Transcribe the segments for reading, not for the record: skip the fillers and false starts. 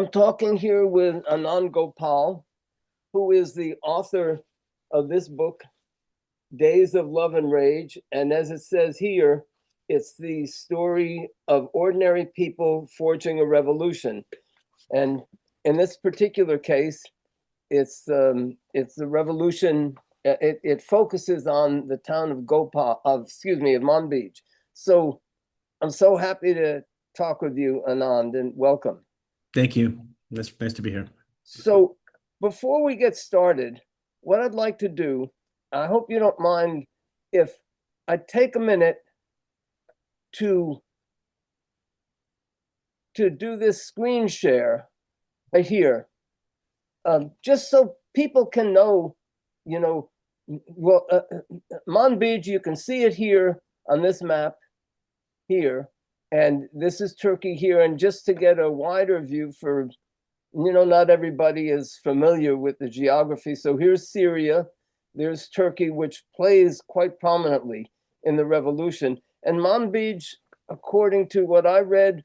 I'm talking here with Anand Gopal, who is the author of this book, Days of Love and Rage. And as it says here, it's the story of ordinary people forging a revolution. And in this particular case, it's the revolution. It focuses on the town of Manbij. So I'm so happy to talk with you, Anand, and welcome. Thank you. It's nice to be here. So before we get started, what I'd like to do, I hope you don't mind if I take a minute to do this screen share right here, just so people can know, Manbij, you can see it here on this map here, and this is Turkey here, and just to get a wider view for not everybody is familiar with the geography. So here's Syria, there's Turkey, which plays quite prominently in the revolution. And Manbij, according to what I read,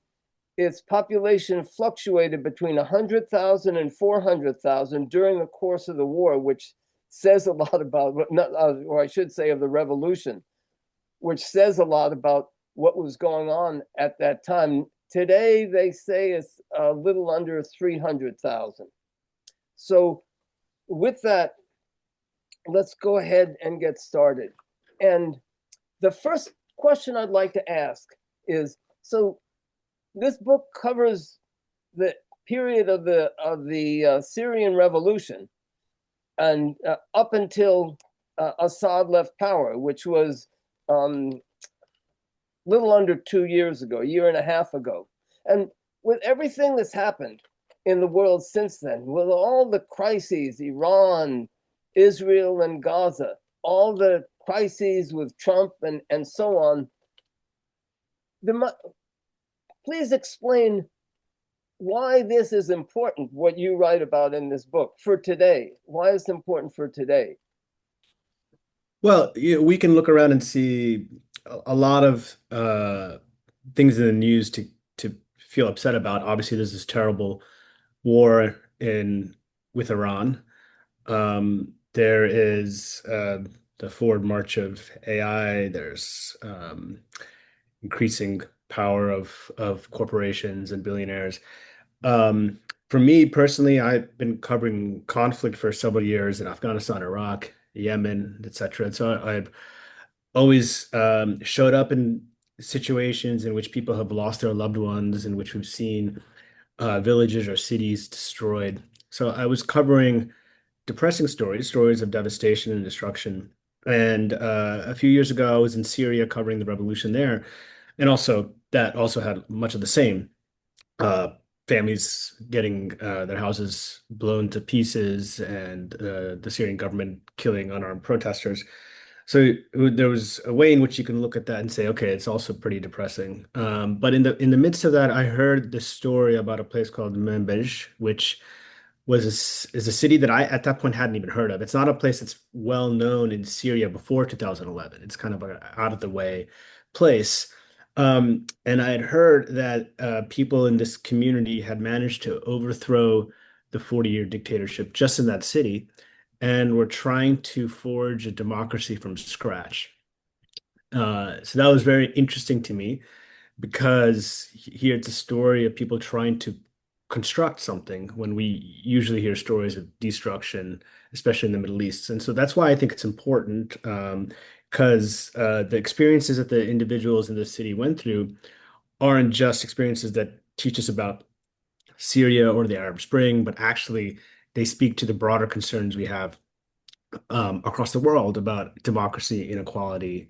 its population fluctuated between 100,000 and 400,000 during the course of the war, which says a lot about, or I should say, of the revolution, which says a lot about what was going on at that time. Today, they say it's a little under 300,000. So with that, let's go ahead and get started. And the first question I'd like to ask is, so this book covers the period of the Syrian revolution and up until Assad left power, which was little under 2 years ago, a year and a half ago. And with everything that's happened in the world since then, with all the crises, Iran, Israel, and Gaza, all the crises with Trump and so on, please explain why this is important, what you write about in this book for today. Why is it important for today? Well, we can look around and see a lot of things in the news to feel upset about. Obviously, there's this terrible war in with Iran. There is the forward march of AI. There's increasing power of corporations and billionaires. Um, for me personally, I've been covering conflict for several years in Afghanistan, Iraq, Yemen, etc. And so I've always showed up in situations in which people have lost their loved ones, in which we've seen villages or cities destroyed. So I was covering depressing stories of devastation and destruction. And a few years ago, I was in Syria covering the revolution there, and also that also had much of the same uh, families getting their houses blown to pieces, and the Syrian government killing unarmed protesters. So there was a way in which you can look at that and say, okay, it's also pretty depressing. But in the midst of that, I heard this story about a place called Manbij, which is a city that I at that point hadn't even heard of. It's not a place that's well known in Syria before 2011. It's kind of an out of the way place. And I had heard that people in this community had managed to overthrow the 40-year dictatorship just in that city and were trying to forge a democracy from scratch. So that was very interesting to me because here it's a story of people trying to construct something when we usually hear stories of destruction, especially in the Middle East. And so that's why I think it's important, because the experiences that the individuals in the city went through aren't just experiences that teach us about Syria or the Arab Spring, but actually they speak to the broader concerns we have across the world about democracy, inequality,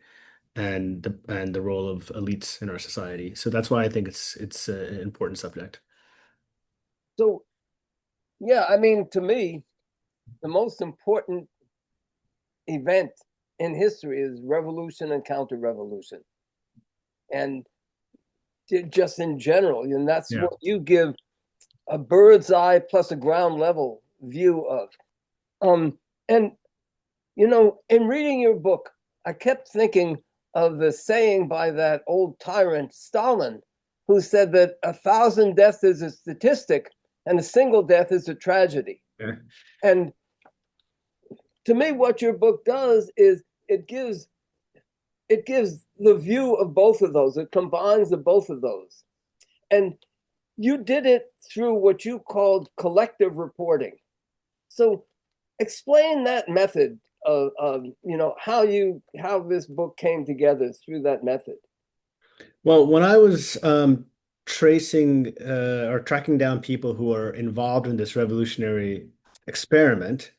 and the role of elites in our society. So that's why I think it's an important subject. So, yeah, I mean, to me, the most important event in history is revolution and counter-revolution. And just in general, and that's Yeah. what you give a bird's eye plus a ground level view of. And in reading your book, I kept thinking of the saying by that old tyrant Stalin, who said that 1,000 deaths is a statistic, and a single death is a tragedy. Yeah. And to me, what your book does is it gives the view of both of those. It combines the both of those. And you did it through what you called collective reporting. So explain that method of how this book came together through that method. Well, when I was tracing or tracking down people who are involved in this revolutionary experience,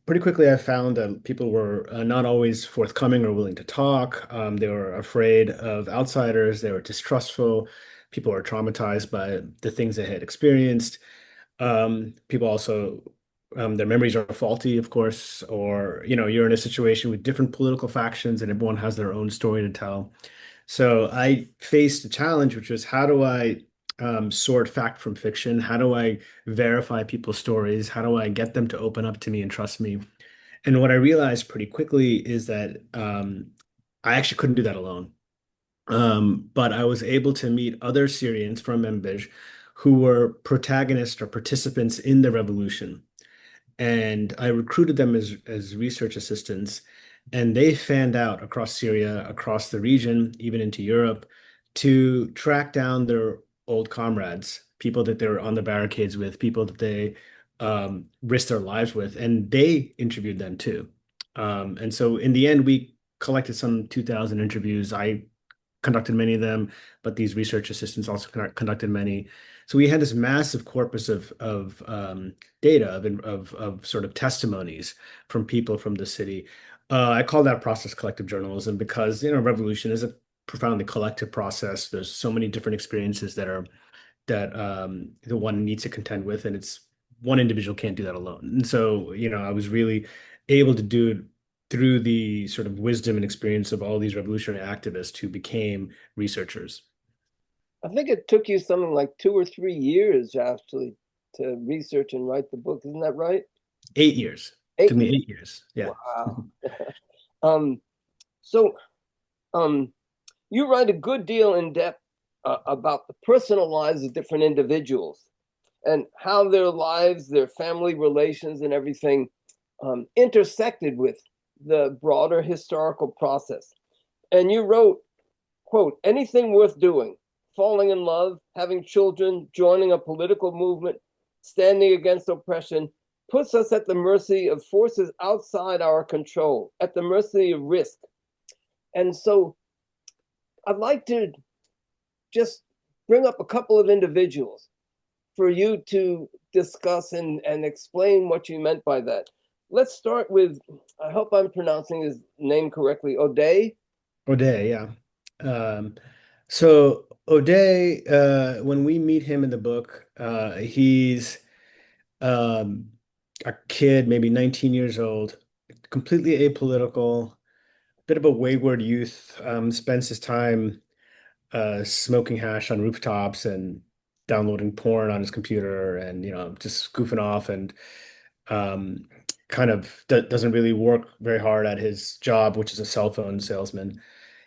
pretty quickly I found that people were not always forthcoming or willing to talk. They were afraid of outsiders. They were distrustful. People were traumatized by the things they had experienced. People also, their memories are faulty, of course, or you're in a situation with different political factions and everyone has their own story to tell. So I faced a challenge, which was how do I sort fact from fiction? How do I verify people's stories? How do I get them to open up to me and trust me? And what I realized pretty quickly is that I actually couldn't do that alone. But I was able to meet other Syrians from Manbij who were protagonists or participants in the revolution. And I recruited them as research assistants, and they fanned out across Syria, across the region, even into Europe, to track down their old comrades, people that they were on the barricades with, people that they risked their lives with, and they interviewed them too. And so in the end, we collected some 2,000 interviews. I conducted many of them, but these research assistants also conducted many. So we had this massive corpus of data of sort of testimonies from people from the city. I call that process collective journalism because revolution is a profoundly collective process. There's so many different experiences that the one needs to contend with, and it's one individual can't do that alone. And so, I was really able to do it through the sort of wisdom and experience of all these revolutionary activists who became researchers. I think it took you something like 2 or 3 years actually to research and write the book. Isn't that right? 8 years. It took me 8 years. Yeah. Wow. Um, so um, you write a good deal in depth about the personal lives of different individuals and how their lives, their family relations, and everything intersected with the broader historical process. And you wrote, quote, anything worth doing, falling in love, having children, joining a political movement, standing against oppression, puts us at the mercy of forces outside our control, at the mercy of risk. And so I'd like to just bring up a couple of individuals for you to discuss and explain what you meant by that. Let's start with, I hope I'm pronouncing his name correctly, O'Day. O'Day, yeah. Um, so O'Day, when we meet him in the book, he's um, a kid, maybe 19 years old, completely apolitical, bit of a wayward youth, spends his time smoking hash on rooftops and downloading porn on his computer and just goofing off and um, kind of doesn't really work very hard at his job, which is a cell phone salesman.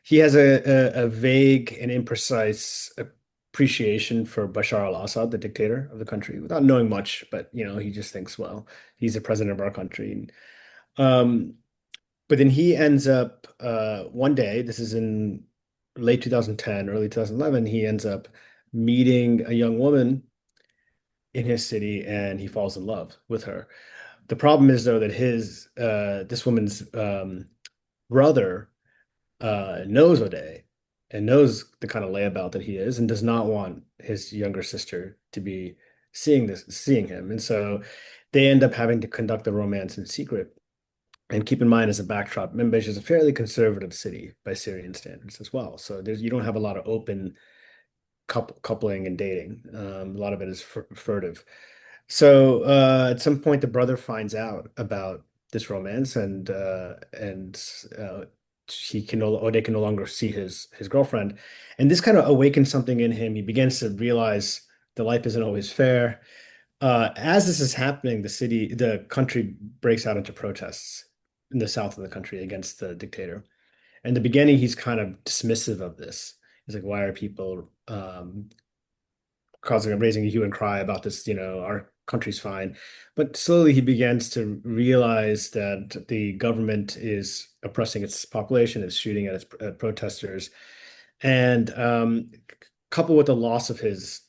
He has a vague and imprecise appreciation for Bashar al-Assad, the dictator of the country, without knowing much, but he just thinks, well, he's the president of our country. Um, but then he ends up one day, this is in late 2010, early 2011, he ends up meeting a young woman in his city and he falls in love with her. The problem is though that his this woman's brother knows O'Day and knows the kind of layabout that he is and does not want his younger sister to be seeing him. And so they end up having to conduct the romance in secret. And keep in mind as a backdrop, Manbij is a fairly conservative city by Syrian standards as well. So you don't have a lot of open coupling and dating. A lot of it is furtive. So at some point, the brother finds out about this romance, and Ode can no longer see his girlfriend, and this kind of awakens something in him. He begins to realize that life isn't always fair. As this is happening, the country breaks out into protests in the south of the country against the dictator. In the beginning, he's kind of dismissive of this. He's like, why are people raising a hue and cry about this, our country's fine. But slowly he begins to realize that the government is oppressing its population, is shooting at its protesters, and coupled with the loss of his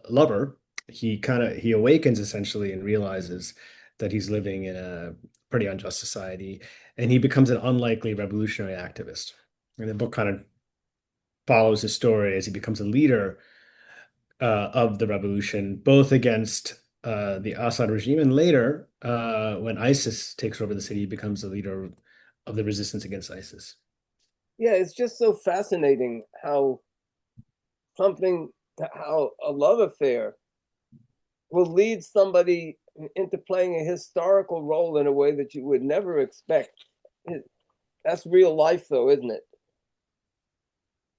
lover, he awakens essentially and realizes that he's living in a pretty unjust society, and he becomes an unlikely revolutionary activist. And the book kind of follows his story as he becomes a leader of the revolution, both against the Assad regime and later, when ISIS takes over the city, he becomes the leader of the resistance against ISIS. Yeah, it's just so fascinating something, how a love affair will lead somebody into playing a historical role in a way that you would never expect. That's real life, though, isn't it?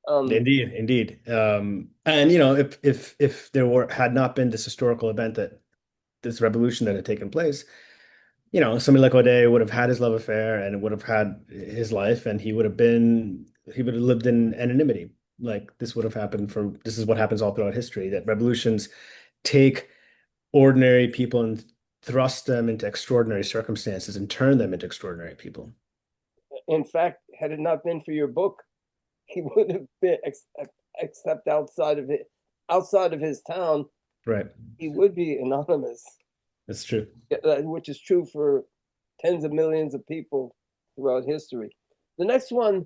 Um, Indeed, indeed. And if there were had not been this historical event, that this revolution that had taken place, somebody like O'Day would have had his love affair and would have had his life, and he would have lived in anonymity. Like this is what happens all throughout history, that revolutions take ordinary people and thrust them into extraordinary circumstances and turn them into extraordinary people. in fact, had it not been for your book, he would have been, except outside of his town, Right. he would be anonymous, That's true. which is true for tens of millions of people throughout history. The next one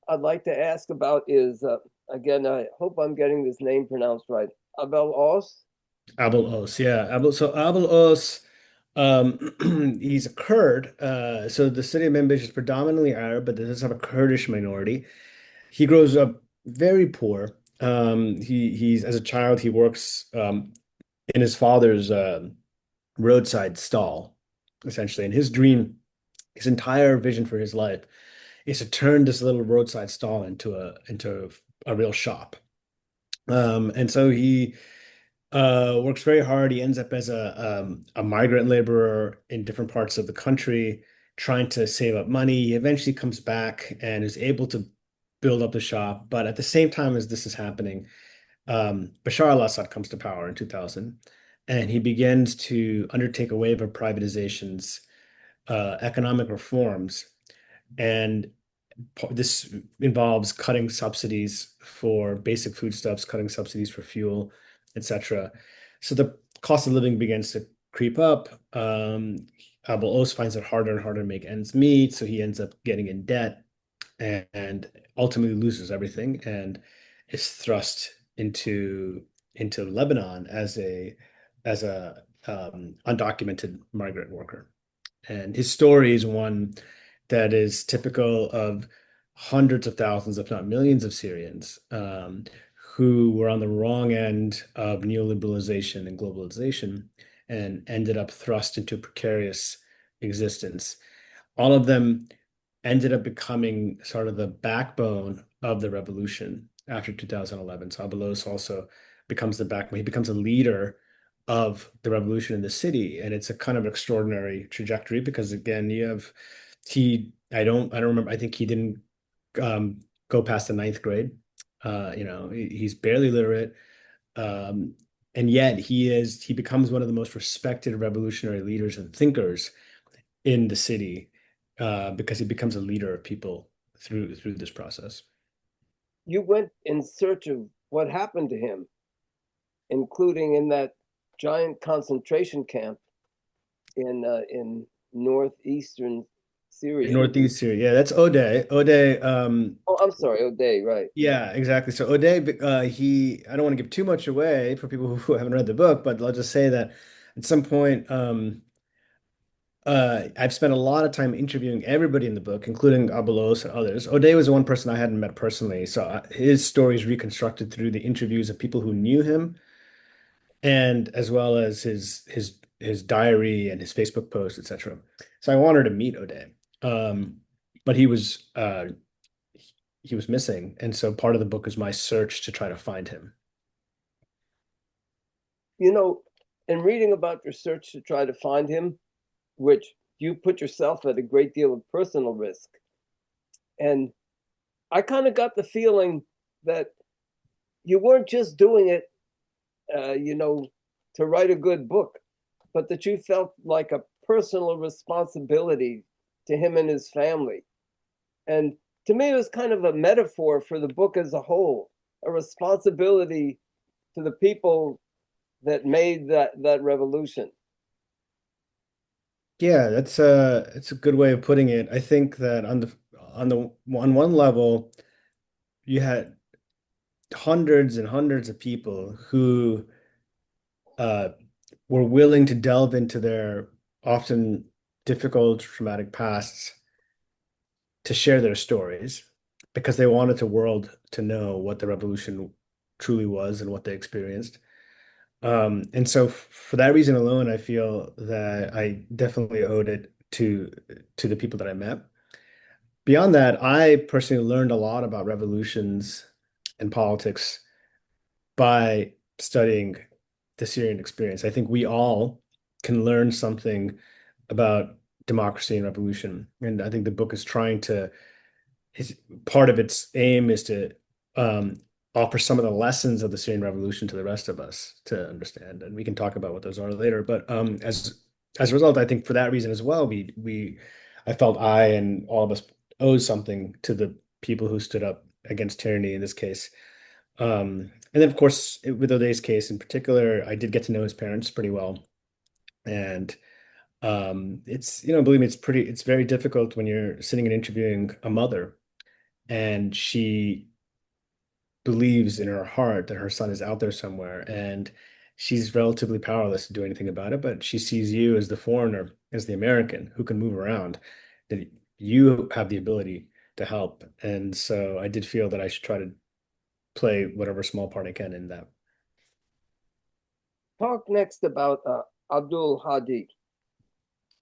I'd like to ask about is, again, I hope I'm getting this name pronounced right. Abel Os. Abul Os, yeah. Abul Os, he's a Kurd. So the city of Manbij is predominantly Arab, but it does have a Kurdish minority. He grows up very poor. He's as a child, he works in his father's roadside stall, essentially. And his dream, his entire vision for his life is to turn this little roadside stall into a real shop. And so he works very hard. He ends up as a migrant laborer in different parts of the country, trying to save up money. He eventually comes back and is able to build up the shop. But at the same time as this is happening, Bashar al-Assad comes to power in 2000, and he begins to undertake a wave of privatizations, economic reforms, and this involves cutting subsidies for basic foodstuffs, cutting subsidies for fuel, etc. So the cost of living begins to creep up. Abul Os finds it harder and harder to make ends meet, so he ends up getting in debt and ultimately loses everything and is thrust into Lebanon as a undocumented migrant worker. And his story is one that is typical of hundreds of thousands, if not millions, of Syrians who were on the wrong end of neoliberalization and globalization and ended up thrust into a precarious existence. All of them ended up becoming sort of the backbone of the revolution after 2011. So Abelos also becomes the backbone. He becomes a leader of the revolution in the city, and it's a kind of extraordinary trajectory because again, I don't remember. I think he didn't go past the ninth grade. He's barely literate, um, and yet he becomes one of the most respected revolutionary leaders and thinkers in the city because he becomes a leader of people through this process. You went in search of what happened to him, including in that giant concentration camp in northeastern In Syria. Northeast Syria, yeah, that's O'Day. O'Day, Oh, I'm sorry, O'Day, right? yeah, exactly. So O'Day, I don't want to give too much away for people who haven't read the book, but I'll just say that at some point, I've spent a lot of time interviewing everybody in the book, including Abelos and others. O'Day was the one person I hadn't met personally, so his story is reconstructed through the interviews of people who knew him, and as well as his diary and his Facebook posts, etc. So I wanted to meet O'Day, but he was missing, and so part of the book is my search to try to find him. You know, in reading about your search to try to find him, which you put yourself at a great deal of personal risk, and I kind of got the feeling that you weren't just doing it you know, to write a good book, but that you felt like a personal responsibility to him and his family. And to me, it was kind of a metaphor for the book as a whole, a responsibility to the people that made that revolution. Yeah, that's a good way of putting it. I think that on one level, you had hundreds and hundreds of people who uh, were willing to delve into their often difficult, traumatic pasts to share their stories because they wanted the world to know what the revolution truly was and what they experienced. And so for that reason alone, I feel that I definitely owed it to the people that I met. Beyond that, I personally learned a lot about revolutions and politics by studying the Syrian experience. I think we all can learn something about democracy and revolution. And I think the book is trying to, is part of its aim is to um, offer some of the lessons of the Syrian revolution to the rest of us to understand. And we can talk about what those are later. But as a result, I think for that reason as well, I felt I and all of us owe something to the people who stood up against tyranny in this case. And then, of course, with O'Day's case in particular, I did get to know his parents pretty well. And believe me, it's very difficult when you're sitting and interviewing a mother and she believes in her heart that her son is out there somewhere and she's relatively powerless to do anything about it, but she sees you as the foreigner, as the American who can move around, that you have the ability to help. And so I did feel that I should try to play whatever small part I can in that. Talk next about Abdul Hadi.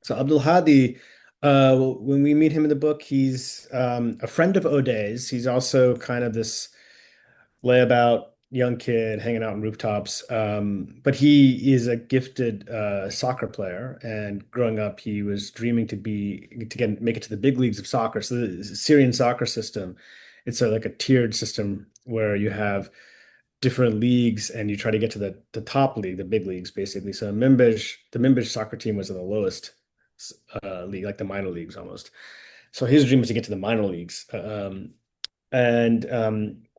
So Abdul Hadi, when we meet him in the book, he's a friend of O'Day's. He's also kind of this layabout young kid hanging out on rooftops. But he is a gifted soccer player, and growing up, he was dreaming to make it to the big leagues of soccer. So the Syrian soccer system, it's like a tiered system where you have different leagues and you try to get to the top league, the big leagues, basically. So the Minbij soccer team was in the lowest league, like the minor leagues almost. So his dream was to get to the minor leagues. And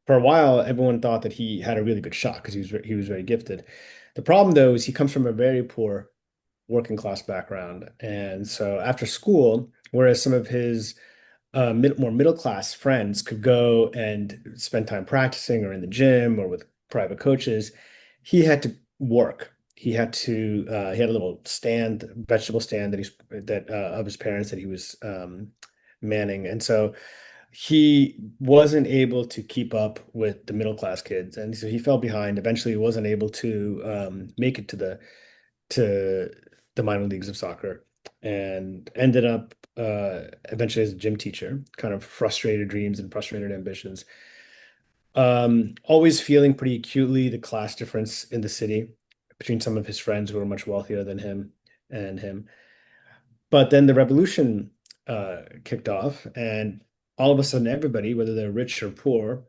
For a while, everyone thought that he had a really good shot because he was very gifted. The problem, though, is he comes from a very poor working class background, and so after school, whereas some of his more middle class friends could go and spend time practicing or in the gym or with private coaches, he had to work. He had a little vegetable stand that of his parents that he was manning, and so he wasn't able to keep up with the middle class kids, and so he fell behind. Eventually, he wasn't able to make it to the minor leagues of soccer, and ended up eventually as a gym teacher. Kind of frustrated dreams and frustrated ambitions. Always feeling pretty acutely the class difference in the city between some of his friends who were much wealthier than him and him. But then the revolution kicked off, and all of a sudden, everybody, whether they're rich or poor,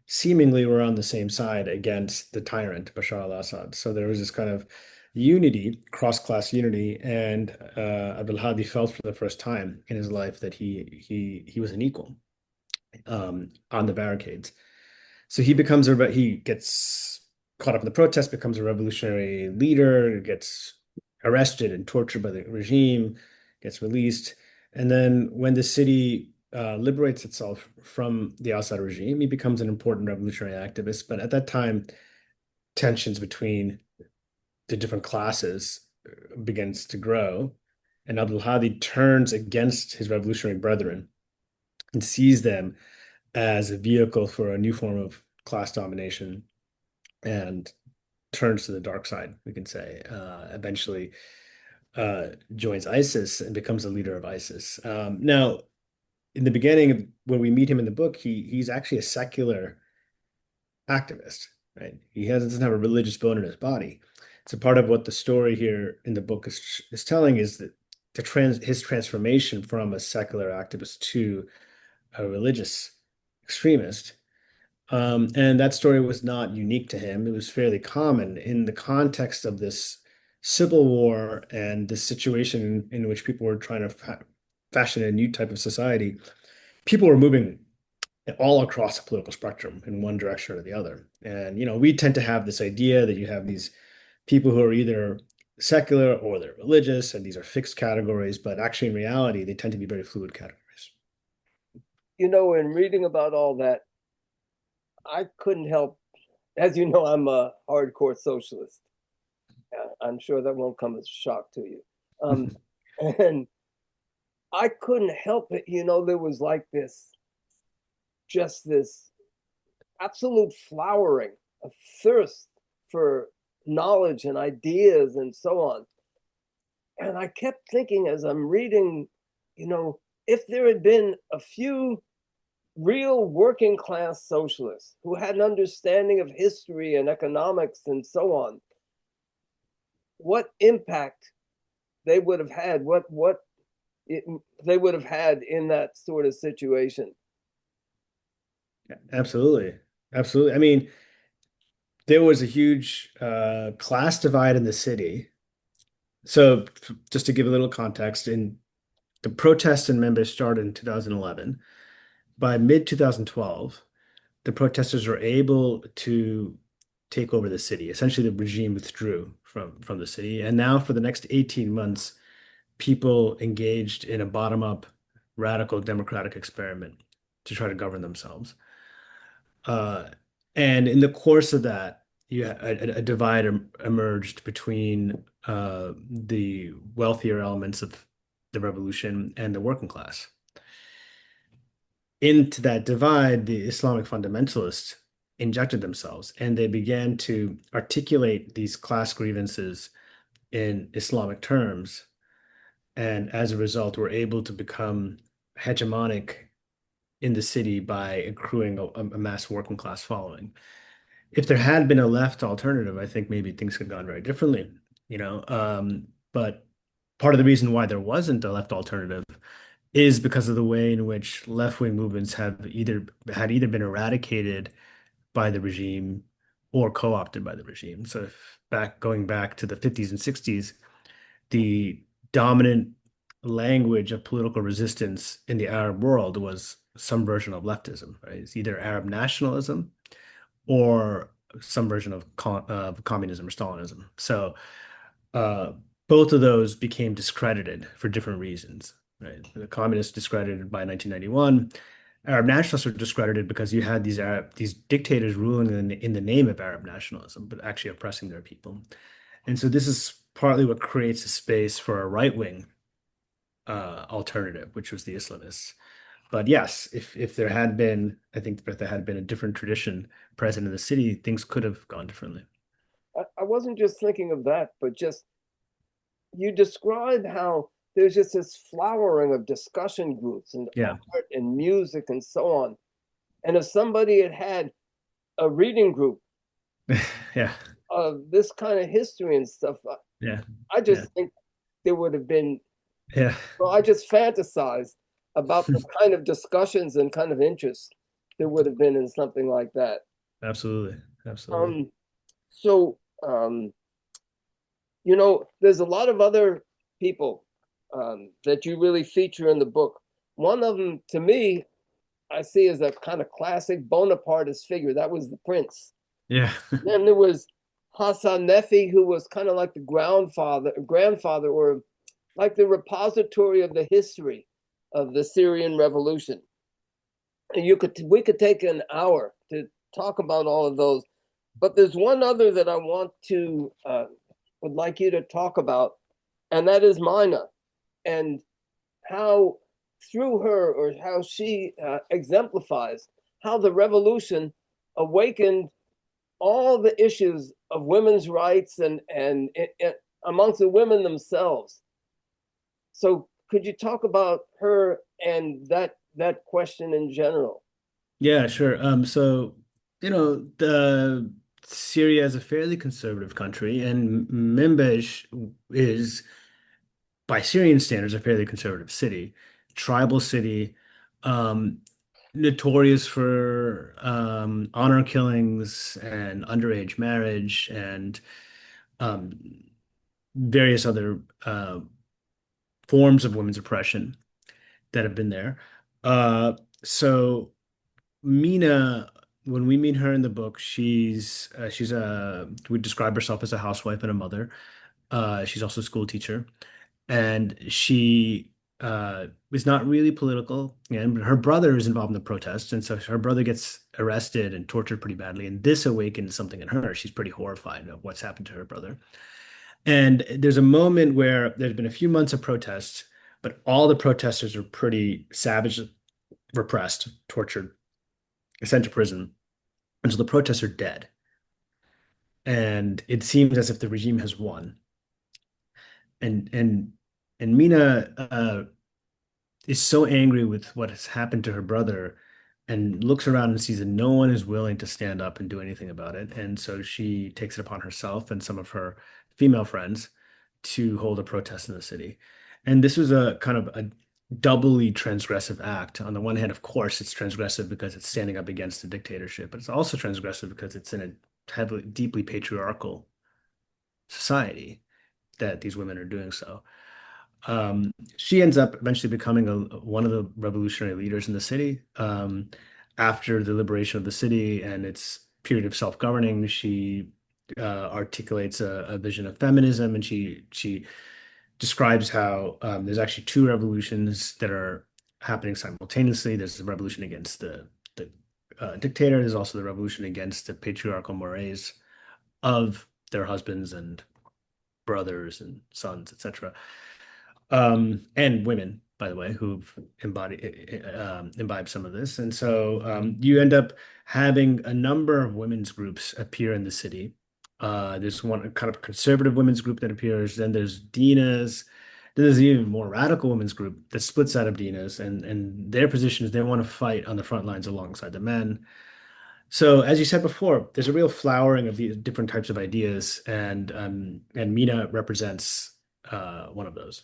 seemingly were on the same side against the tyrant, Bashar al-Assad. So there was this kind of unity, cross-class unity, and Abdul Hadi felt for the first time in his life that he was an equal on the barricades. So he gets caught up in the protest, becomes a revolutionary leader, gets arrested and tortured by the regime, gets released. And then when the city liberates itself from the Assad regime, he becomes an important revolutionary activist. But at that time, tensions between the different classes begins to grow. And Abdul Hadi turns against his revolutionary brethren and sees them as a vehicle for a new form of class domination and turns to the dark side, we can say. Eventually joins ISIS and becomes a leader of ISIS. Now, in the beginning, when we meet him in the book, he's actually a secular activist, right? Doesn't have a religious bone in his body. So part of what the story here in the book is telling is that his transformation from a secular activist to a religious extremist And that story was not unique to him. It was fairly common in the context of this civil war and this situation in which people were trying to fashion a new type of society. People were moving all across the political spectrum in one direction or the other. And, we tend to have this idea that you have these people who are either secular or they're religious, and these are fixed categories, but actually in reality, they tend to be very fluid categories. In reading about all that, I couldn't help, as you know, I'm a hardcore socialist. I'm sure that won't come as a shock to you. Um, and I couldn't help it. There was like this absolute flowering, a thirst for knowledge and ideas and so on. And I kept thinking as I'm reading, if there had been a few real working class socialists who had an understanding of history and economics and so on, what impact they would have had, they would have had in that sort of situation. Absolutely. Absolutely. I mean, there was a huge class divide in the city. So, just to give a little context, in the protests in Memphis started in 2011. By mid 2012, the protesters were able to take over the city. Essentially, the regime withdrew from the city. And now, for the next 18 months, people engaged in a bottom-up radical democratic experiment to try to govern themselves. Uh, and in the course of that, a divide emerged between the wealthier elements of the revolution and the working class. Into that divide, the Islamic fundamentalists injected themselves and they began to articulate these class grievances in Islamic terms. And as a result, were able to become hegemonic in the city by accruing a mass working class following. If there had been a left alternative, I think maybe things could have gone very differently, but part of the reason why there wasn't a left alternative is because of the way in which left-wing movements have either been eradicated by the regime or co-opted by the regime. So if going back to the 50s and 60s, the dominant language of political resistance in the Arab world was some version of leftism, right? It's either Arab nationalism or some version of communism or Stalinism. So uh, both of those became discredited for different reasons, right? The communists discredited by 1991. Arab nationalists were discredited because you had these dictators ruling in the name of Arab nationalism, but actually oppressing their people. And so this is partly what creates a space for a right-wing alternative, which was the Islamists. But yes, if there had been, I think if there had been a different tradition present in the city, things could have gone differently. I wasn't just thinking of that, but just you describe how there's just this flowering of discussion groups and Yeah. art and music and so on. And if somebody had had a reading group Yeah. of this kind of history and stuff, Yeah. I Yeah. just think there would have been, Yeah. well, I just fantasize about the kind of discussions and kind of interest there would have been in something like that. Absolutely. Absolutely. Um, so, there's a lot of other people that you really feature in the book. One of them, to me, I see as a kind of classic Bonapartist figure. That was the prince. Yeah. Then there was Hassan Nefi, who was kind of like the grandfather, or like the repository of the history of the Syrian revolution. And we could take an hour to talk about all of those, but there's one other that I would like you to talk about, and that is Mina, and how through her, or how she exemplifies how the revolution awakened all the issues of women's rights and amongst the women themselves. So could you talk about her and that question in general? Yeah, sure. So, the Syria is a fairly conservative country, and Manbij is, by Syrian standards, a fairly conservative city, tribal city. Um, notorious for honor killings and underage marriage and um, various other forms of women's oppression that have been there. Uh, so Mina, when we meet her in the book, she's a would describe herself as a housewife and a mother. She's also a school teacher, and she is not really political. And her brother is involved in the protests, and so her brother gets arrested and tortured pretty badly. And this awakens something in her. She's pretty horrified of what's happened to her brother. And there's a moment where there's been a few months of protests, but all the protesters are pretty savage, repressed, tortured, sent to prison. And so the protests are dead. And it seems as if the regime has won. And and and Mina is so angry with what has happened to her brother and looks around and sees that no one is willing to stand up and do anything about it. And so she takes it upon herself and some of her female friends to hold a protest in the city. And this was a kind of a doubly transgressive act. On the one hand, of course, it's transgressive because it's standing up against a dictatorship, but it's also transgressive because it's in a heavily, deeply patriarchal society that these women are doing so. She ends up eventually becoming one of the revolutionary leaders in the city. After the liberation of the city and its period of self-governing, she articulates a vision of feminism, and she describes how there's actually two revolutions that are happening simultaneously. There's the revolution against the dictator. There's also the revolution against the patriarchal mores of their husbands and brothers and sons, etc. And women, by the way, who've imbibed some of this. And so you end up having a number of women's groups appear in the city. There's one kind of conservative women's group that appears. Then there's Dina's. Then there's an even more radical women's group that splits out of Dina's, and their position is they want to fight on the front lines alongside the men. So, as you said before, there's a real flowering of these different types of ideas, and Mina represents one of those.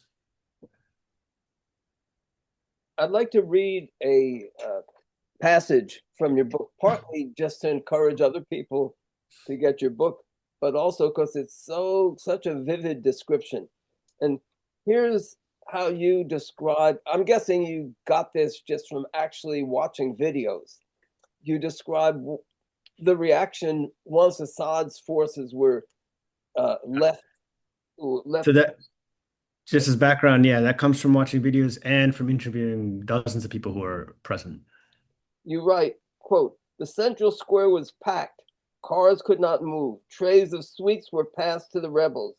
I'd like to read a passage from your book, partly just to encourage other people to get your book, but also because it's such a vivid description. And here's how you describe, I'm guessing you got this just from actually watching videos. You describe the reaction once Assad's forces were left So left. that just as background, yeah, that comes from watching videos and from interviewing dozens of people who are present. You write, quote, the central square was packed. Cars could not move. Trays of sweets were passed to the rebels.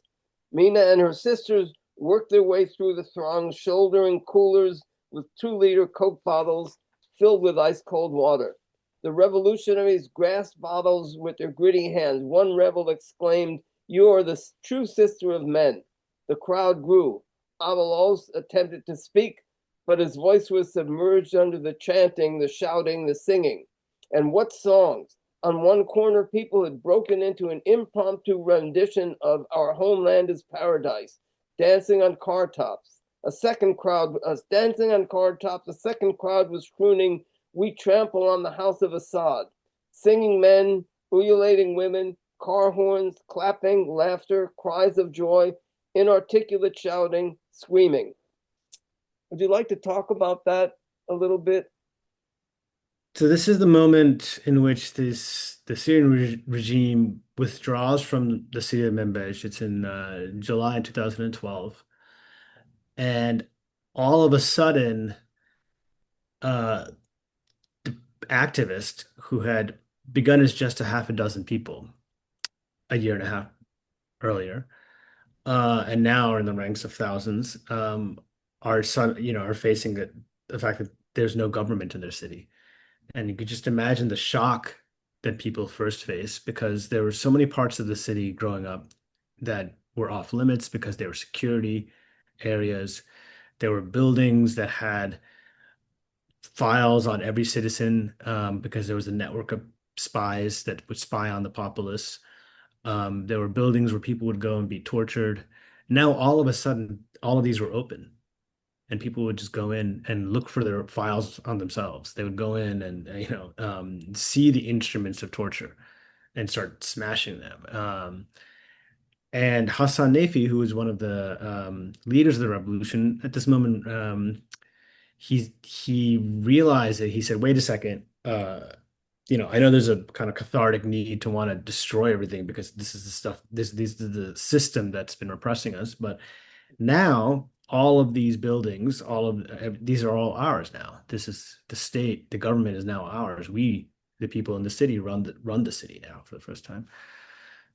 Mina and her sisters worked their way through the throng, shouldering coolers with 2-liter Coke bottles filled with ice cold water. The revolutionaries grasped bottles with their gritty hands. One rebel exclaimed, you are the true sister of men. The crowd grew. Avalos attempted to speak, but his voice was submerged under the chanting, the shouting, the singing. And what songs! On one corner, people had broken into an impromptu rendition of Our Homeland is Paradise, dancing on car tops. A second crowd was dancing on car tops. A second crowd was crooning, we trample on the house of Assad. Singing men, ululating women, car horns, clapping, laughter, cries of joy, inarticulate shouting, screaming. Would you like to talk about that a little bit? So this is the moment in which the Syrian regime withdraws from the city of Manbij. It's in July 2012, and all of a sudden, uh, the activist who had begun as just a half a dozen people a year and a half earlier, and now are in the ranks of thousands, are facing the fact that there's no government in their city. And you could just imagine the shock that people first face because there were so many parts of the city growing up that were off limits because there were security areas. There were buildings that had files on every citizen because there was a network of spies that would spy on the populace. There were buildings where people would go and be tortured. Now, all of a sudden, all of these were open. and people would just go in and look for their files on themselves. They would go in and see the instruments of torture and start smashing them. And Hassan Nafi, who was one of the leaders of the revolution at this moment, he realized that he said, "Wait a second, I know there's a kind of cathartic need to want to destroy everything because this is the stuff, this is the system that's been repressing us, but." Now, all of these buildings, all of these are all ours now. This is the state, the government is now ours. We, the people in the city, run the city now for the first time.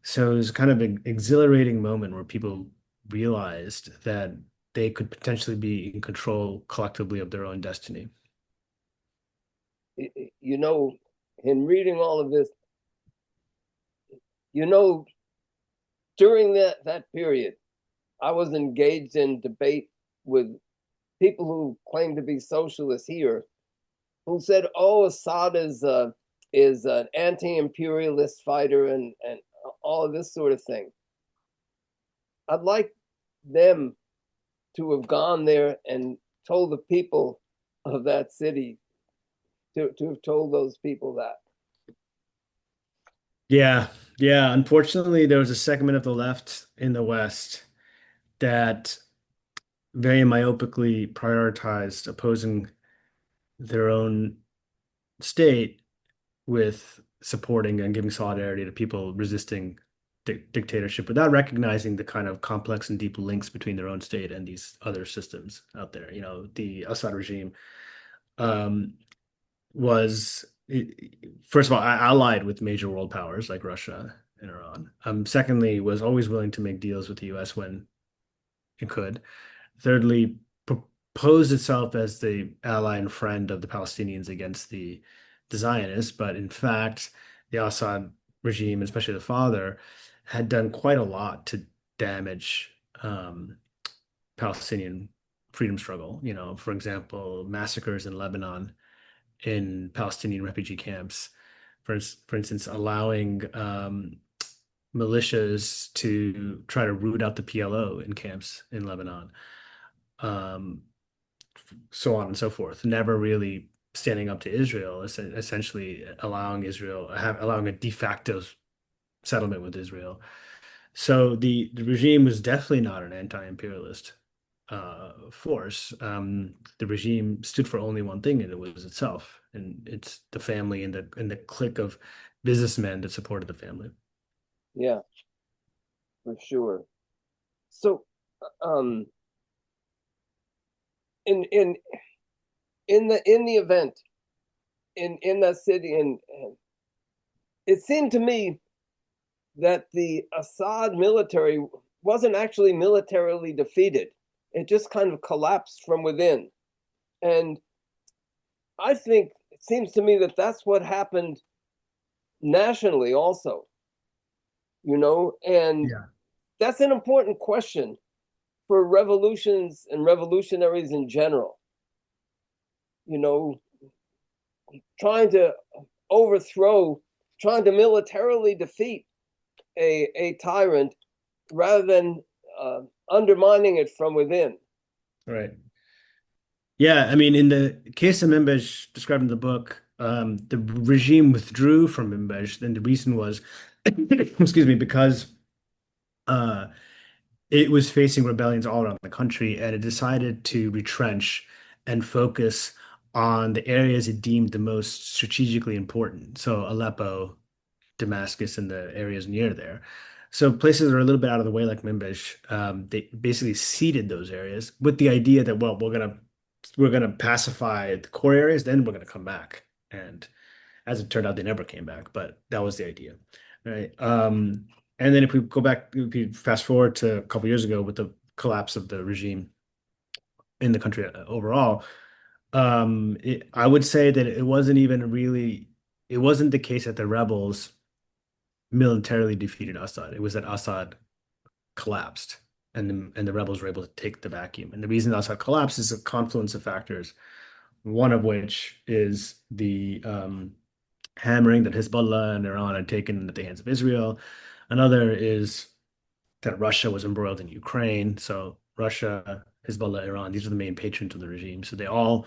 So it was kind of an exhilarating moment where people realized that they could potentially be in control collectively of their own destiny. You know, in reading all of this, you know, during that period, I was engaged in debate with people who claim to be socialists here, who said, "Oh, Assad is an anti-imperialist fighter and all of this sort of thing." I'd like them to have gone there and told the people of that city to have told those people that. Yeah, yeah. Unfortunately, there was a segment of the left in the West that very myopically prioritized opposing their own state with supporting and giving solidarity to people resisting dictatorship without recognizing the kind of complex and deep links between their own state and these other systems out there. The Assad regime um, was, first of all, allied with major world powers like Russia and Iran. Secondly, was always willing to make deals with the US when it could. Thirdly, proposed itself as the ally and friend of the Palestinians against the Zionists, but in fact, the Assad regime, especially the father, had done quite a lot to damage Palestinian freedom struggle. For example, massacres in Lebanon, in Palestinian refugee camps, for instance, allowing militias to try to root out the PLO in camps in Lebanon, um, so on and so forth. Never really standing up to Israel, essentially allowing a de facto settlement with Israel. So the regime was definitely not an anti-imperialist force. The regime stood for only one thing, and it was itself, and it's the family and the clique of businessmen that supported the family. Yeah, for sure. So, um, in in in the event in that city, and it seemed to me that the Assad military wasn't actually militarily defeated. It just kind of collapsed from within. And I think it seems to me that that's what happened nationally also, and Yeah. that's an important question for revolutions and revolutionaries in general, you know, trying to overthrow, trying to militarily defeat a tyrant rather than undermining it from within. Right. Yeah, I mean, in the case of Minbej described in the book, the regime withdrew from Minbej, and the reason was, excuse me, because uh, it was facing rebellions all around the country, and it decided to retrench and focus on the areas it deemed the most strategically important. So Aleppo, Damascus, and the areas near there. So places that are a little bit out of the way, like Minbish, they basically seeded those areas with the idea that, well, we're gonna pacify the core areas, then we're gonna come back. And as it turned out, they never came back, but that was the idea, right? And then if we fast forward to a couple years ago with the collapse of the regime in the country overall, I would say that it wasn't the case that the rebels militarily defeated Assad. It was that Assad collapsed and the rebels were able to take the vacuum. And the reason Assad collapsed is a confluence of factors, one of which is the hammering that Hezbollah and Iran had taken at the hands of Israel. Another is that Russia was embroiled in Ukraine. So Russia, Hezbollah, Iran, these are the main patrons of the regime. So they all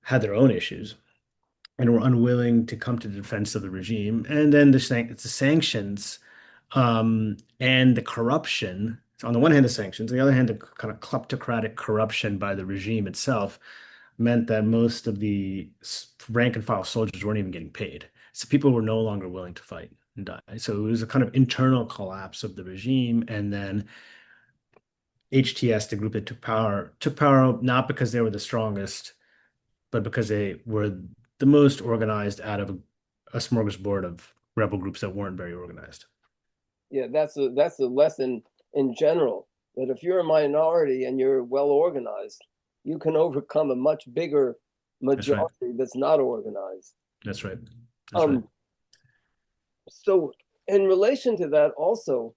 had their own issues and were unwilling to come to the defense of the regime. And then it's the sanctions and the corruption. So on the one hand, the sanctions, on the other hand, the kind of kleptocratic corruption by the regime itself meant that most of the rank and file soldiers weren't even getting paid. So people were no longer willing to fight and die. So it was a kind of internal collapse of the regime. And then HTS, the group that took power not because they were the strongest, but because they were the most organized out of a smorgasbord of rebel groups that weren't very organized. Yeah, that's a lesson in general, that if you're a minority and you're well organized, you can overcome a much bigger That's right. majority that's not organized. That's right. That's right. Um, so in relation to that also,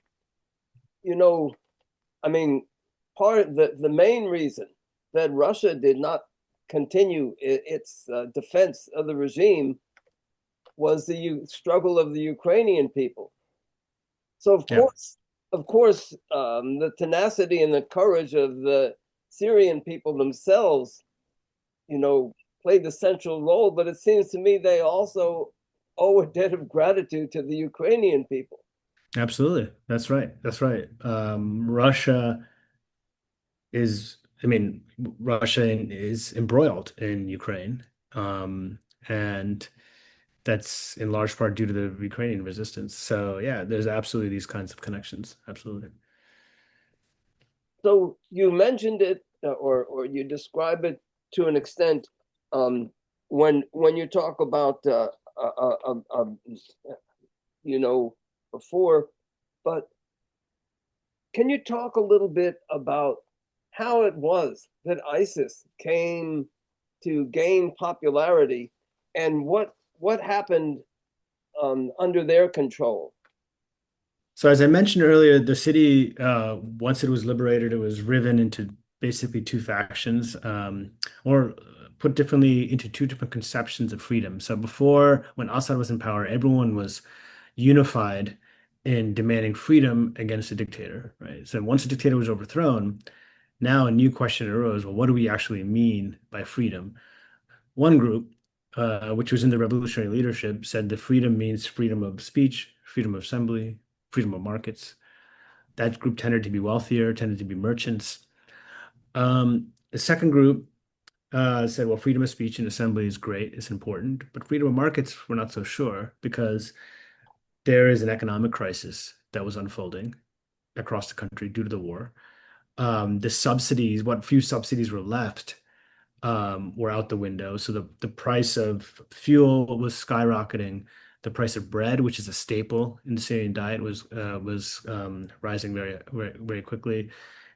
you know, I mean, the main reason that Russia did not continue its defense of the regime was the struggle of the Ukrainian people. So Yeah, of course, the tenacity and the courage of the Syrian people themselves, you know, played the central role. But it seems to me they also owe a debt of gratitude to the Ukrainian people. absolutely. That's right. That's right. Russia is, I mean, Russia is embroiled in Ukraine. And that's in large part due to the Ukrainian resistance. So yeah, there's absolutely these kinds of connections. Absolutely. So you mentioned it, or you describe it to an extent, when you talk about uh, uh, um, um, you know, before, but can you talk a little bit about how it was that ISIS came to gain popularity, and what happened under their control? So as I mentioned earlier, the city, once it was liberated, it was riven into basically two factions, or put differently, into two different conceptions of freedom. So before, when Assad was in power, everyone was unified in demanding freedom against a dictator, right? So once the dictator was overthrown, now a new question arose, well, what do we actually mean by freedom? One group, which was in the revolutionary leadership, said that freedom means freedom of speech, freedom of assembly, freedom of markets. That group tended to be wealthier, tended to be merchants. The second group said, well, freedom of speech and assembly is great, it's important, but freedom of markets, we're not so sure because there is an economic crisis that was unfolding across the country due to the war. The subsidies, what few subsidies were left, were out the window. So the price of fuel was skyrocketing. The price of bread, which is a staple in the Syrian diet, was rising very quickly.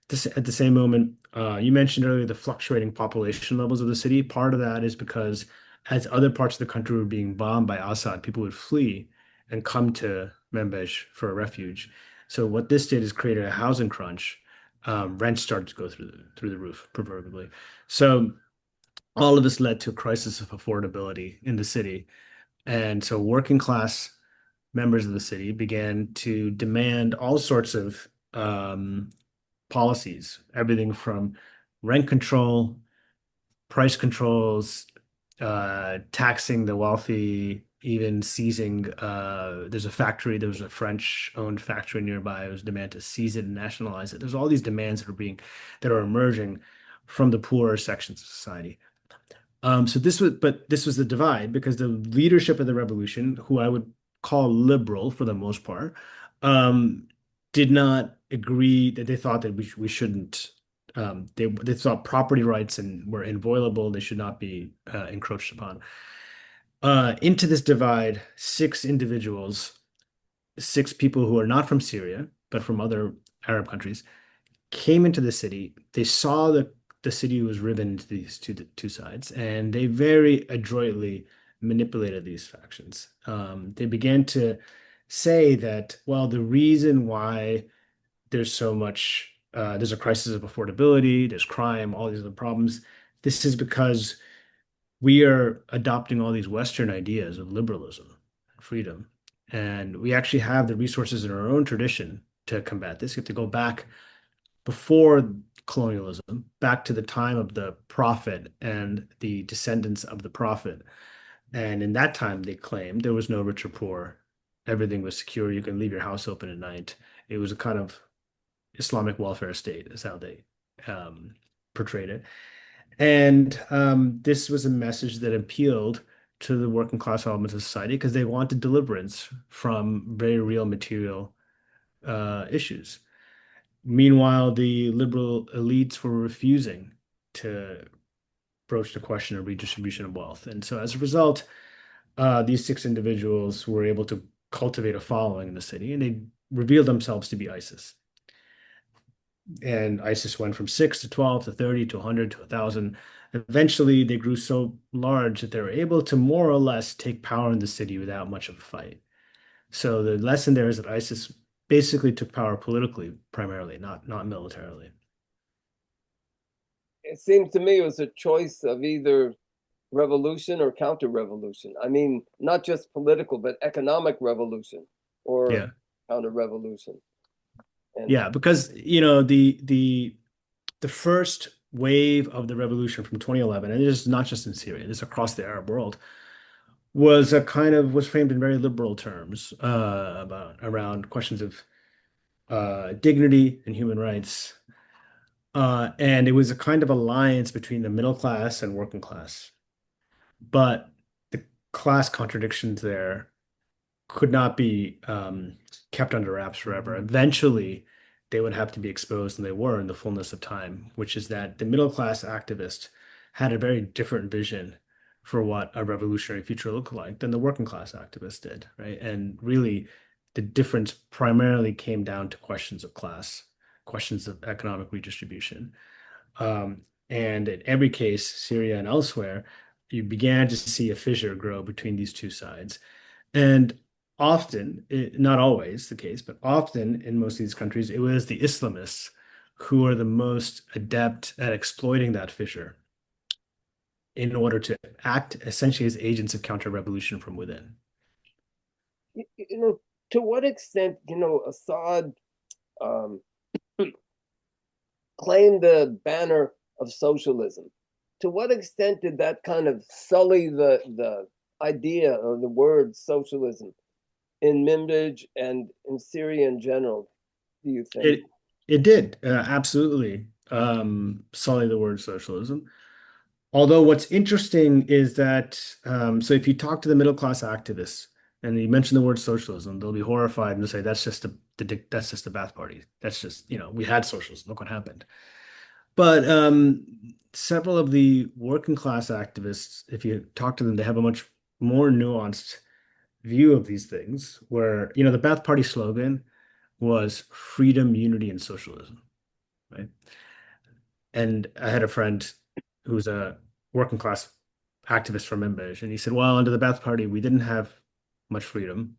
At the same moment, you mentioned earlier the fluctuating population levels of the city. Part of that is because as other parts of the country were being bombed by Assad, people would flee and come to Manbij for a refuge. So what this did is created a housing crunch. Rents started to go through the roof, proverbially. So all of this led to a crisis of affordability in the city. And so working class members of the city began to demand all sorts of policies, everything from rent control, price controls, taxing the wealthy, even seizing. There's a factory. There was a French-owned factory nearby. It was demand to seize it and nationalize it. There's all these demands that are emerging from the poorer sections of society. But this was the divide because the leadership of the revolution, who I would call liberal for the most part, um, did not agree that they thought that we shouldn't. They thought property rights and were inviolable. They should not be encroached upon. Into this divide, six individuals, six people who are not from Syria but from other Arab countries, came into the city. They saw that the city was riven into these two sides, and they very adroitly manipulated these factions. They began to say that, well, the reason why there's a crisis of affordability, there's crime, all these other problems. This is because we are adopting all these Western ideas of liberalism and freedom, and we actually have the resources in our own tradition to combat this. You have to go back before colonialism, back to the time of the Prophet and the descendants of the Prophet. And in that time, they claimed there was no rich or poor. Everything was secure. You can leave your house open at night. It was a kind of Islamic welfare state, is how they um, portrayed it. And this was a message that appealed to the working class elements of society because they wanted deliverance from very real material issues. Meanwhile, the liberal elites were refusing to broach the question of redistribution of wealth. And so as a result, these six individuals were able to cultivate a following in the city, and they revealed themselves to be ISIS. And ISIS went from 6 to 12 to 30 to 100 to 1,000. Eventually, they grew so large that they were able to more or less take power in the city without much of a fight. So the lesson there is that ISIS basically took power politically, primarily, not militarily. It seems to me it was a choice of either revolution or counter-revolution. I mean, not just political, but economic revolution or Yeah. counter-revolution. And Yeah, because the first wave of the revolution from 2011, and this is not just in Syria, this is across the Arab world, was framed in very liberal terms about around questions of dignity and human rights. And it was a kind of alliance between the middle class and working class. But the class contradictions there could not be kept under wraps forever. Eventually, they would have to be exposed, and they were in the fullness of time, which is that the middle class activist had a very different vision for what a revolutionary future looked like than the working class activists did, right? And really, the difference primarily came down to questions of class, questions of economic redistribution. And in every case, Syria and elsewhere, you began to see a fissure grow between these two sides. And often, not always the case, but often in most of these countries, it was the Islamists who are the most adept at exploiting that fissure in order to act essentially as agents of counter-revolution from within. you know, to what extent, Assad um, claimed the banner of socialism? To what extent did that kind of sully the idea or the word socialism in Minbij and in Syria in general, do you think? It it did absolutely sully the word socialism. Although what's interesting is that so if you talk to the middle class activists and you mention the word socialism, they'll be horrified and they'll say that's just that's just the Ba'ath Party. That's just, we had socialism. Look what happened. But several of the working class activists, if you talk to them, they have a much more nuanced view of these things, where, the Ba'ath Party slogan was freedom, unity, and socialism, right? And I had a friend who's a working class activist from Minbij, and he said, well, under the Ba'ath Party, we didn't have much freedom.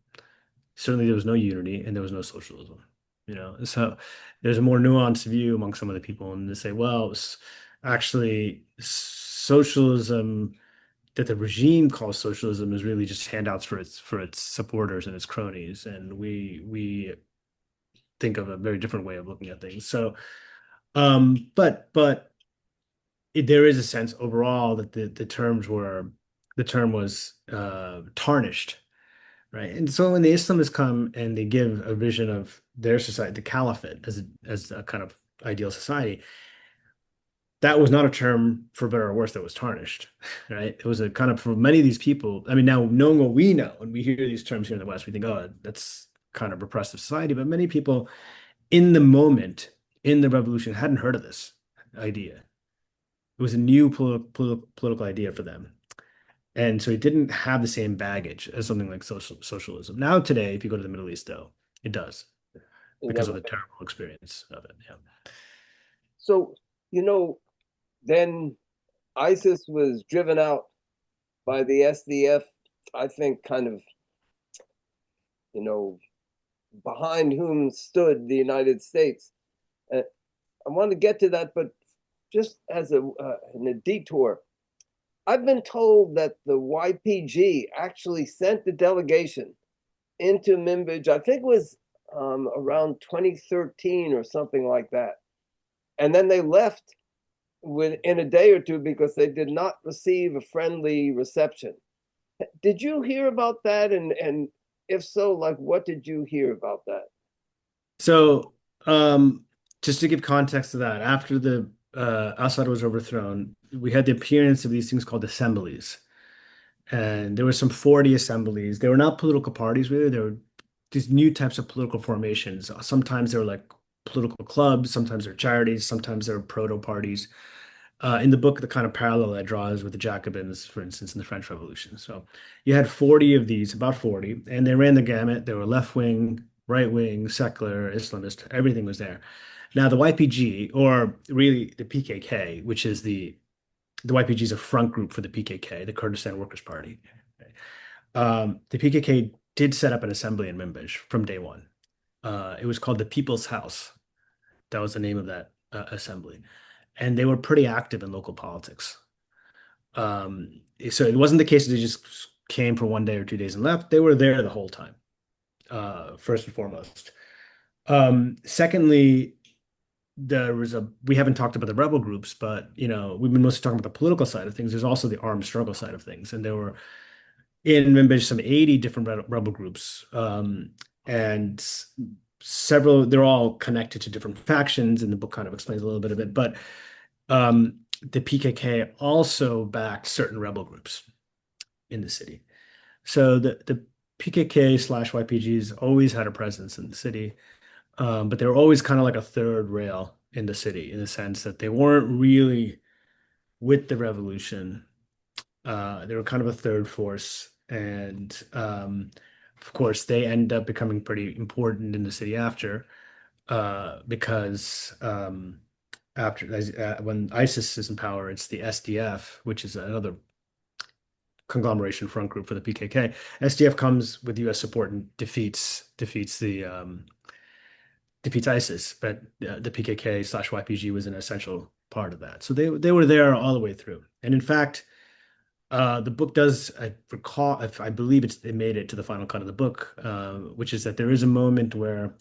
Certainly, there was no unity and there was no socialism. So there's a more nuanced view among some of the people, and they say, well, actually, socialism that the regime calls socialism is really just handouts for its supporters and its cronies, and we think of a very different way of looking at things. So, but there is a sense overall that the term was tarnished, right? And so when the Islamists come and they give a vision of their society, the caliphate, as a kind of ideal society, that was not a term, for better or worse, that was tarnished, right? It was a kind of, for many of these people. I mean, now knowing what we know, and we hear these terms here in the West, we think, oh, that's kind of repressive society. But many people in the moment in the revolution hadn't heard of this idea. It was a new political idea for them. And so it didn't have the same baggage as something like socialism. Now, today, if you go to the Middle East, though, it does, You because of know, the terrible experience of it. Yeah. so you know, then ISIS was driven out by the SDF. I think kind of you know behind whom stood the United States. Uh, I want to get to that, but just as in a detour, I've been told that the YPG actually sent the delegation into Minbij. I think it was around 2013 or something like that. and then they left within a day or two because they did not receive a friendly reception. Did you hear about that? And if so, like what did you hear about that? So, um, just to give context to that, after the Assad was overthrown, we had the appearance of these things called assemblies. And there were some 40 assemblies. They were not political parties, really. They were these new types of political formations. Sometimes they were like political clubs, sometimes they're charities, sometimes they're proto parties. In the book, the kind of parallel I draw is with the Jacobins, for instance, in the French Revolution. So you had 40 of these, about 40, and they ran the gamut. They were left wing, right wing, secular, Islamist, everything was there. Now, the YPG, or really the PKK, which is the YPG is a front group for the PKK, the Kurdistan Workers' Party. The PKK did set up an assembly in Manbij from day one. It was called the People's House. That was the name of that assembly. And they were pretty active in local politics. So it wasn't the case that they just came for 1 day or 2 days and left. They were there the whole time, first and foremost. Secondly, we haven't talked about the rebel groups, but we've been mostly talking about the political side of things. There's also the armed struggle side of things, and there were in Manbij some 80 different rebel groups, and several. They're all connected to different factions, and the book kind of explains a little bit of it. But the PKK also backed certain rebel groups in the city. So the PKK slash YPGs always had a presence in the city, but they were always kind of like a third rail in the city in the sense that they weren't really with the revolution. They were kind of a third force, and of course, they end up becoming pretty important in the city after, because after when ISIS is in power, it's the SDF, which is another conglomeration front group for the PKK. SDF comes with U.S. support and defeats ISIS, but the PKK slash YPG was an essential part of that. So they were there all the way through. And in fact, the book does, I recall, if I believe it made it to the final cut of the book, which is that there is a moment where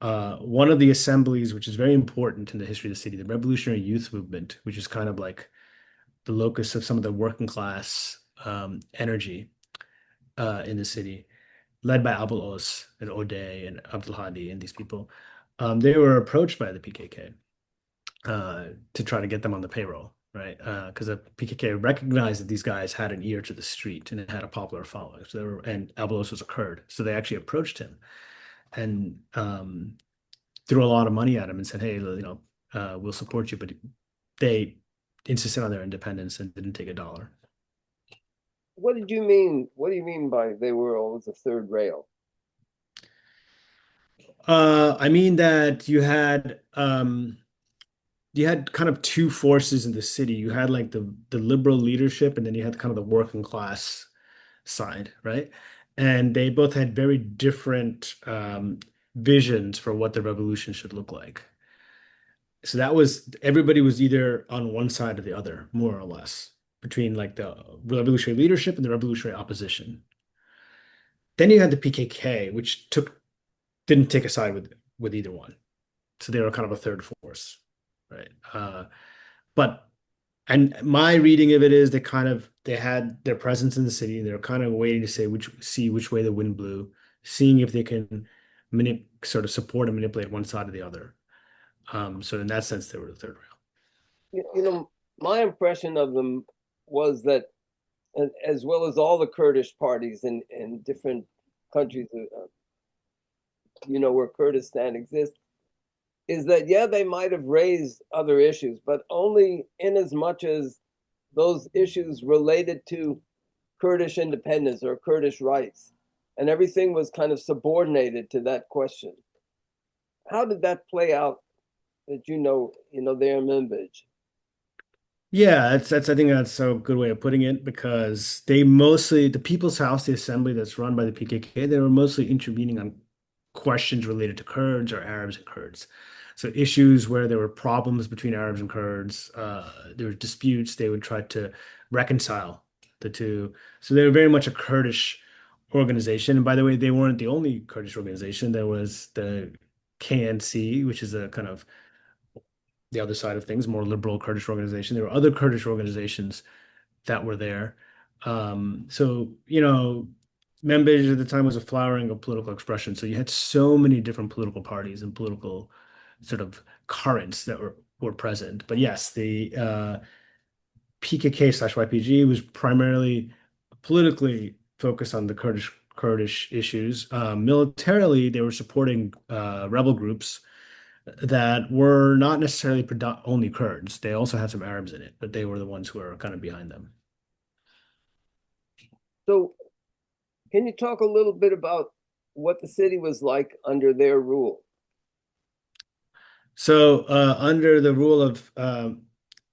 one of the assemblies, which is very important in the history of the city, the Revolutionary Youth Movement, which is kind of like the locus of some of the working class energy in the city, led by Abul Os and O'Day and Abdul Hadi and these people. They were approached by the PKK to try to get them on the payroll, right? Because the PKK recognized that these guys had an ear to the street and it had a popular following. So and Abul Os was a Kurd, so they actually approached him and threw a lot of money at him and said, "Hey, we'll support you," but they insisted on their independence and didn't take a dollar. What did you mean? What do you mean by they were always a third rail? I mean that you had kind of two forces in the city. You had like the liberal leadership, and then you had kind of the working class side, right? And they both had very different visions for what the revolution should look like. So that was everybody was either on one side or the other, more or less, between like the revolutionary leadership and the revolutionary opposition. Then you had the PKK, which didn't take a side with either one. So they were kind of a third force, right? But and my reading of it is they had their presence in the city. They were kind of waiting to see which way the wind blew, seeing if they can sort of support and manipulate one side or the other. So in that sense, they were the third rail. My impression of them was that, as well as all the Kurdish parties in different countries, where Kurdistan exists, is that, yeah, they might have raised other issues, but only in as much as those issues related to Kurdish independence or Kurdish rights. And everything was kind of subordinated to that question. How did that play out that there in Manbij? Yeah, I think that's a good way of putting it because the People's House, the assembly that's run by the PKK, they were mostly intervening on questions related to Kurds or Arabs and Kurds. So issues where there were problems between Arabs and Kurds, there were disputes, they would try to reconcile the two. So they were very much a Kurdish organization. And by the way, they weren't the only Kurdish organization. There was the KNC, which is a kind of the other side of things, more liberal Kurdish organization. There were other Kurdish organizations that were there. So, Membej at the time was a flowering of political expression. So you had so many different political parties and political sort of currents that were present. But yes, the PKK/YPG was primarily politically focused on the Kurdish issues. Militarily, they were supporting rebel groups that were not necessarily only Kurds. They also had some Arabs in it, but they were the ones who were kind of behind them. So, can you talk a little bit about what the city was like under their rule? So, under the rule of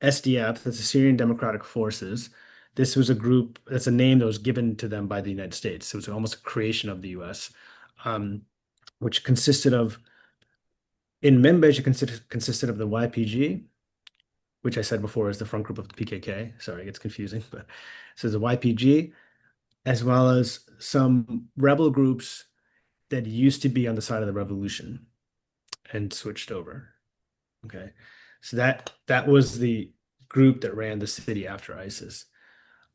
SDF, that's the Syrian Democratic Forces, this was a group, that's a name that was given to them by the United States. So, it's almost a creation of the US, um, which consisted of, in Manbij, it consisted of the YPG, which I said before is the front group of the PKK. Sorry, it gets confusing, but so the YPG, as well as some rebel groups that used to be on the side of the revolution and switched over. Okay. So that was the group that ran the city after ISIS.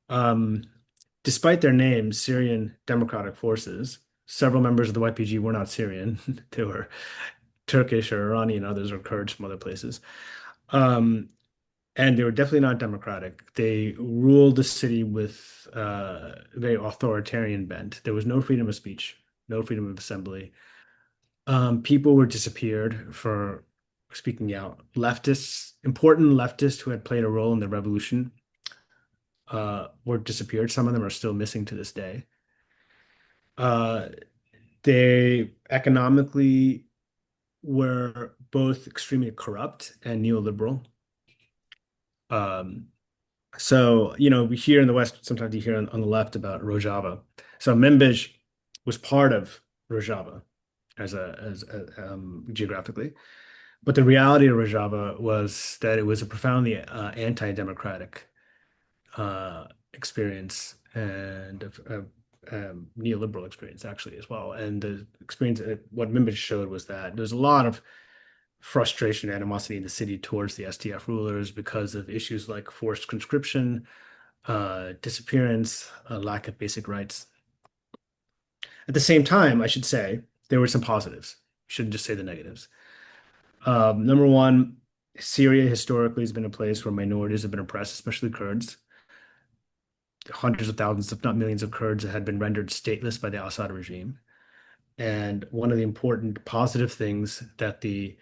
Um, Despite their names, Syrian Democratic Forces, several members of the YPG were not Syrian. They were Turkish or Iranian, others are Kurds from other places. Um, and they were definitely not democratic. They ruled the city with a very authoritarian bent. There was no freedom of speech, no freedom of assembly. People were disappeared for speaking out. Leftists, important leftists who had played a role in the revolution, were disappeared. Some of them are still missing to this day. Uh, they economically were both extremely corrupt and neoliberal. Um, we hear in the West, sometimes you hear on the left about Rojava. So Manbij was part of Rojava geographically. But the reality of Rojava was that it was a profoundly anti-democratic experience and neoliberal experience actually as well. And the experience, what Mimich showed was that there's a lot of frustration and animosity in the city towards the SDF rulers because of issues like forced conscription, disappearance, lack of basic rights. At the same time, I should say there were some positives. Shouldn't just say the negatives. Number one, Syria historically has been a place where minorities have been oppressed, especially Kurds. Hundreds of thousands, if not millions, of Kurds had been rendered stateless by the Assad regime. And one of the important positive things that the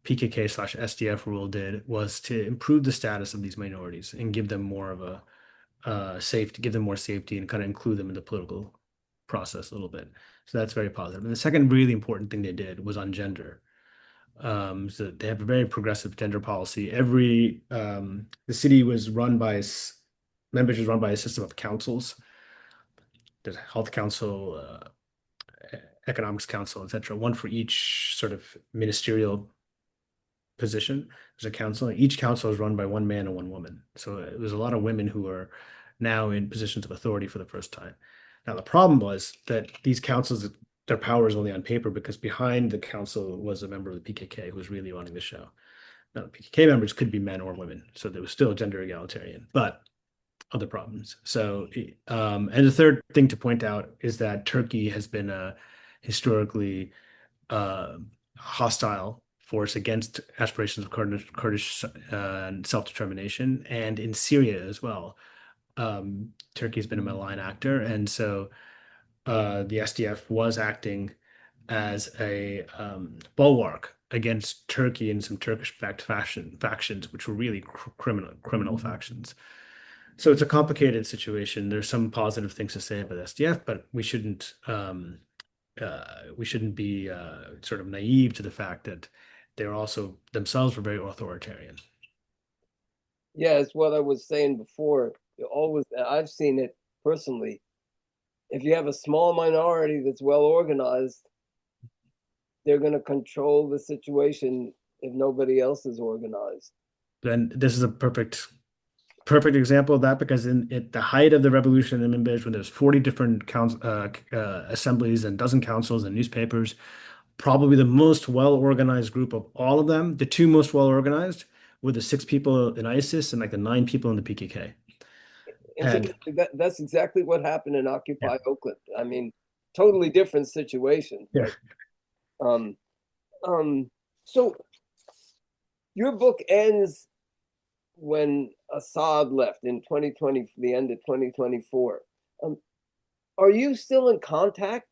PKK/SDF rule did was to improve the status of these minorities and give them more of a safety, give them more safety and kind of include them in the political process a little bit. So that's very positive. And the second really important thing they did was on gender. So they have a very progressive gender policy. The city was run by members was run by a system of councils. There's a health council, economics council, etc. One for each sort of ministerial position. There's a council, and each council is run by one man and one woman. So there's a lot of women who are now in positions of authority for the first time. Now, the problem was that these councils, their power is only on paper because behind the council was a member of the PKK who was really running the show. Now, the PKK members could be men or women, so there was still gender egalitarian, but other problems. So, and the third thing to point out is that Turkey has been a historically hostile force against aspirations of Kurdish self-determination, and in Syria as well. Turkey has been a malign actor, and so the SDF was acting as a bulwark against Turkey and some Turkish-backed factions, which were really criminal factions. So it's a complicated situation. There's some positive things to say about SDF, but we shouldn't be sort of naive to the fact that they're also themselves were very authoritarian. Yeah, it's what I was saying before. I've seen it personally. If you have a small minority that's well organized, they're going to control the situation if nobody else is organized. Then this is a perfect example of that because at the height of the revolution in Manbij, when there's 40 different assemblies and dozen councils and newspapers, probably the most well-organized group of all of them, the two most well-organized with the 6 people in ISIS and like the 9 people in the PKK. And Incidentally, that's exactly what happened in yeah, Occupy Oakland. I mean, totally different situation, yeah. but um, um, so your book ends when Assad left in 2020, the end of 2024. Um, are you still in contact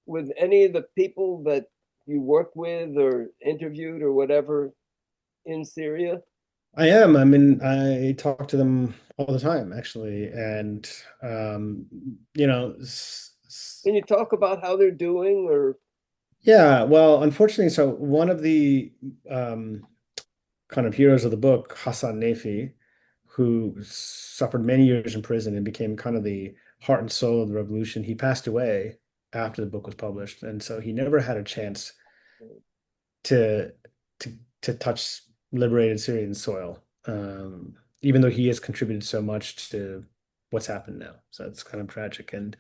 with any of the people that you worked with or interviewed or whatever in Syria? I am. I mean, I talk to them all the time, actually. And, um, you know, Can you talk about how they're doing or yeah, well, unfortunately, so one of the um, kind of heroes of the book, Hassan Nafi, who suffered many years in prison and became kind of the heart and soul of the revolution, he passed away after the book was published. And so he never had a chance to to to touch liberated Syrian soil, even though he has contributed so much to what's happened now. So it's kind of tragic and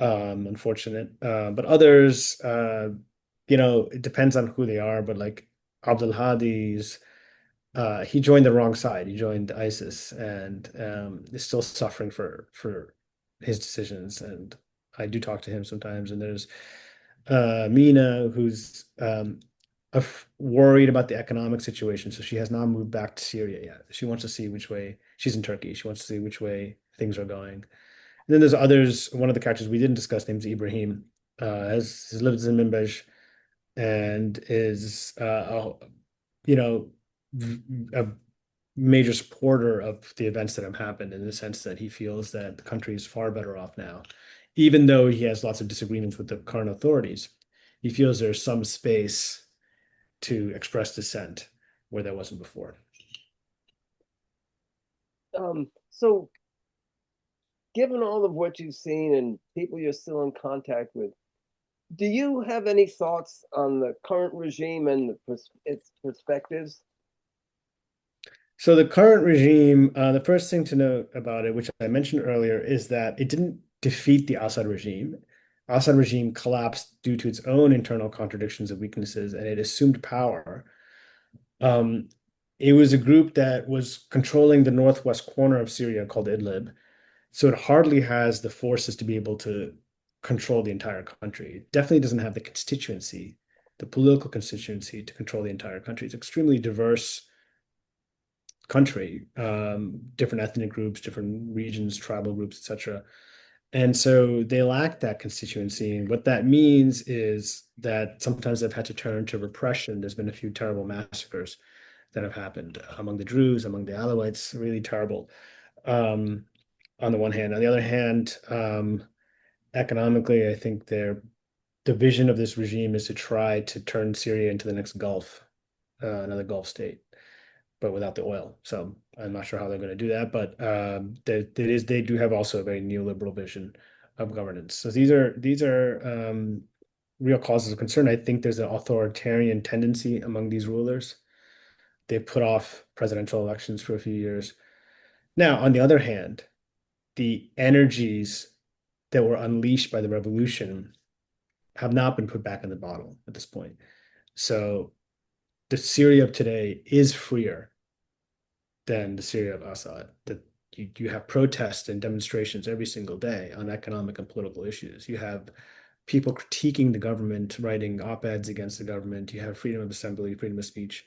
unfortunate. But others, it depends on who they are. But like Abdul Hadi's, he joined the wrong side. He joined ISIS and is still suffering for his decisions. And I do talk to him sometimes. And there's Mina, who's worried about the economic situation, so she has not moved back to Syria yet. She wants to see which way she's in Turkey. She wants to see which way things are going. And then there's others. One of the characters we didn't discuss, named Ibrahim, has lived in Minbej and is, you know, a major supporter of the events that have happened in the sense that he feels that the country is far better off now, even though he has lots of disagreements with the current authorities. He feels there's some space to express dissent where there wasn't before. so given all of what you've seen and people you're still in contact with, do you have any thoughts on the current regime and its perspectives? So the current regime, the first thing to note about it, which I mentioned earlier, is that it didn't defeat the Assad regime. Assad regime collapsed due to its own internal contradictions and weaknesses, and it assumed power. Um, it was a group that was controlling the northwest corner of Syria called Idlib. So it hardly has the forces to be able to control the entire country. It definitely doesn't have the constituency, the political constituency to control the entire country. It's extremely diverse country, different ethnic groups, different regions, tribal groups, etc. And so they lack that constituency. And what that means is that sometimes they've had to turn to repression. There's been a few terrible massacres that have happened among the Druze, among the Alawites, really terrible. Um, on the one hand. On the other hand, economically, I think the vision of this regime is to try to turn Syria into the next Gulf, another Gulf state, but without the oil. So I'm not sure how they're going to do that, but they do have also a very neoliberal vision of governance. So these are real causes of concern. I think there's an authoritarian tendency among these rulers. They put off presidential elections for a few years. Now, on the other hand, the energies that were unleashed by the revolution have not been put back in the bottle at this point. So the Syria of today is freer than the Syria of Assad. That you have protests and demonstrations every single day on economic and political issues. You have people critiquing the government, writing op-eds against the government. You have freedom of assembly, freedom of speech.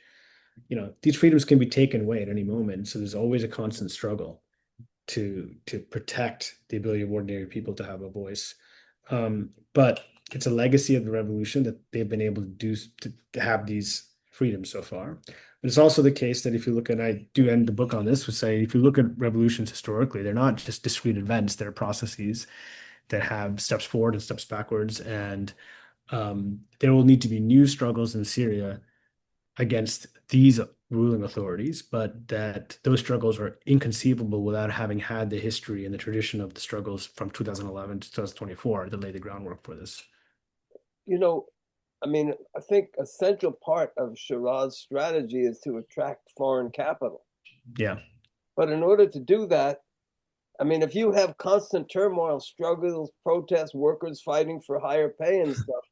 These freedoms can be taken away at any moment. So there's always a constant struggle to protect the ability of ordinary people to have a voice. But it's a legacy of the revolution that they've been able to do to have these freedoms so far. But it's also the case that if you look at, I do end the book on this, would say if you look at revolutions historically, they're not just discrete events, they're processes that have steps forward and steps backwards. And there will need to be new struggles in Syria against these ruling authorities, but that those struggles are inconceivable without having had the history and the tradition of the struggles from 2011 to 2024 that laid the groundwork for this. You know, I mean, I think a central part of Shiraz's strategy is to attract foreign capital. Yeah. But in order to do that, I mean, if you have constant turmoil, struggles, protests, workers fighting for higher pay and stuff,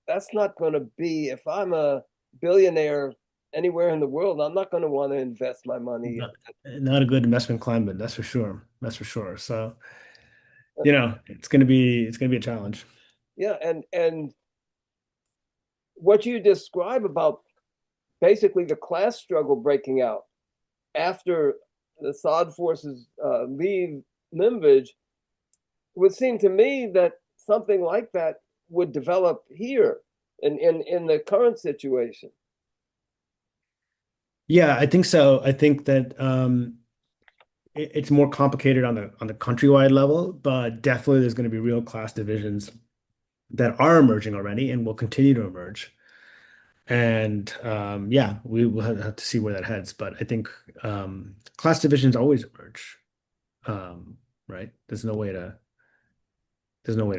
that's not going to be, if I'm a billionaire anywhere in the world, I'm not going to want to invest my money. Not, not a good investment climate, that's for sure. That's for sure. So, Uh, it's gonna be a challenge. Yeah, and what you describe about basically the class struggle breaking out after the Assad forces leave Manbij would seem to me that something like that would develop here in the current situation. Yeah, I think so. I think that it's more complicated on the countrywide level, but definitely there's going to be real class divisions that are emerging already and will continue to emerge. And yeah, we will have to see where that heads. But I think class divisions always emerge, right? There's no way to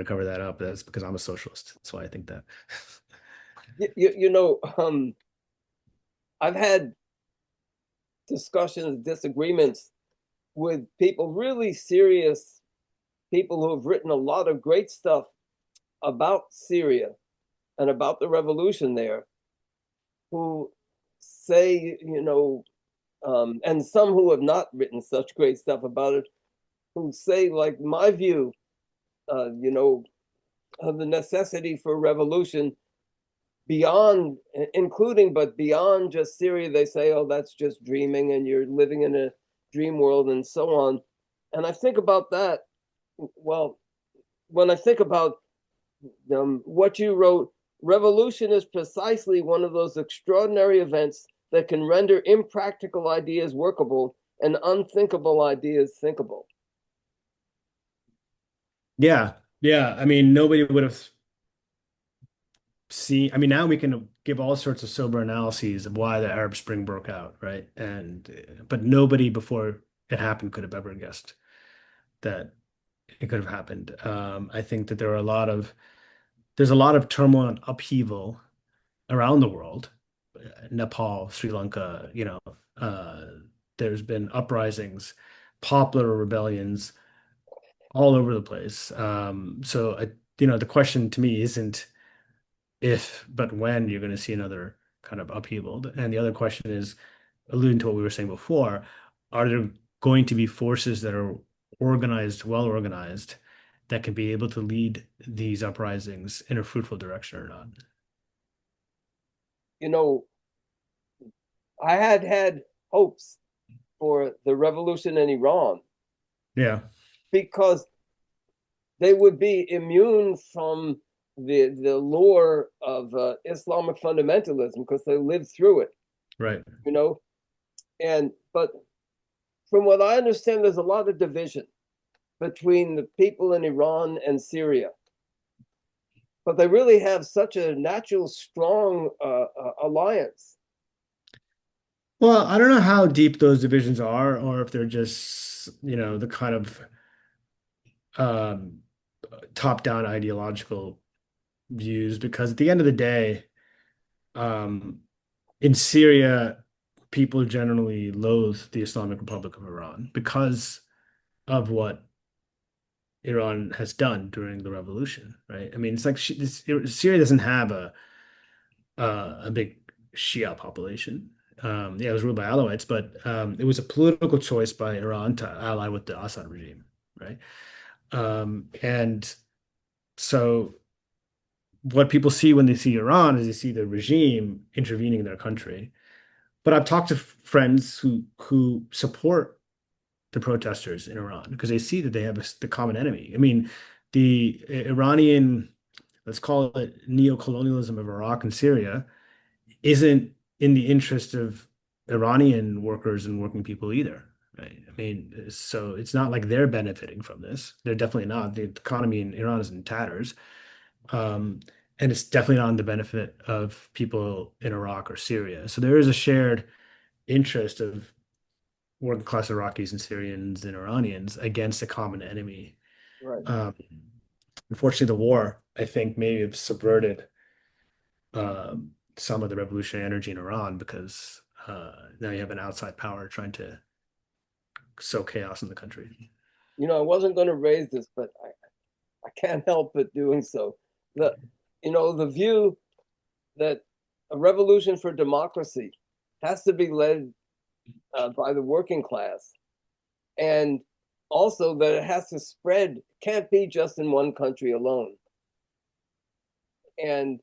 cover that up. That's because I'm a socialist. That's why I think that. You know, I've had discussions, disagreements with people, really serious people who have written a lot of great stuff about Syria and about the revolution there, who say, and some who have not written such great stuff about it, who say, like my view, you know, of the necessity for revolution beyond, including, but beyond just Syria. They say, oh, that's just dreaming and you're living in a dream world and so on. And I think about that. Well, when I think about what you wrote, revolution is precisely one of those extraordinary events that can render impractical ideas workable and unthinkable ideas thinkable. Yeah, yeah. I mean, nobody would have seen. I mean, now we can give all sorts of sober analyses of why the Arab Spring broke out, right? But nobody before it happened could have ever guessed that it could have happened. I think that there's a lot of turmoil and upheaval around the world, Nepal, Sri Lanka, uh, there's been uprisings, popular rebellions all over the place. The question to me isn't if, but when you're going to see another kind of upheaval. And the other question is, alluding to what we were saying before, are there going to be forces that are organized, well organized, that can be able to lead these uprisings in a fruitful direction or not? You know, I had hopes for the revolution in Iran Yeah, because they would be immune from the lure of Islamic fundamentalism because they lived through it, right. you know. And but from what I understand, there's a lot of division between the people in Iran and Syria, but they really have such a natural strong alliance. Well, I don't know how deep those divisions are, or if they're just, the kind of um, top-down ideological views, because at the end of the day, um, in Syria, people generally loathe the Islamic Republic of Iran because of what Iran has done during the revolution, right? I mean, it's like Syria doesn't have a big Shia population. Yeah, it was ruled by Alawites, but it was a political choice by Iran to ally with the Assad regime, right? And so what people see when they see Iran is they see the regime intervening in their country. But I've talked to friends who support the protesters in Iran because they see that they have the common enemy. I mean, the Iranian, let's call it neo-colonialism of Iraq and Syria, isn't in the interest of Iranian workers and working people either, right? I mean, so it's not like they're benefiting from this. They're definitely not. The economy in Iran is in tatters. Um, and it's definitely not in the benefit of people in Iraq or Syria. So there is a shared interest of working class Iraqis and Syrians and Iranians against a common enemy. Right. Um, Unfortunately, the war, I think, may have subverted some of the revolutionary energy in Iran because now you have an outside power trying to sow chaos in the country. I wasn't going to raise this, but I can't help but doing so. The the view that a revolution for democracy has to be led by the working class, and also that it has to spread, can't be just in one country alone. And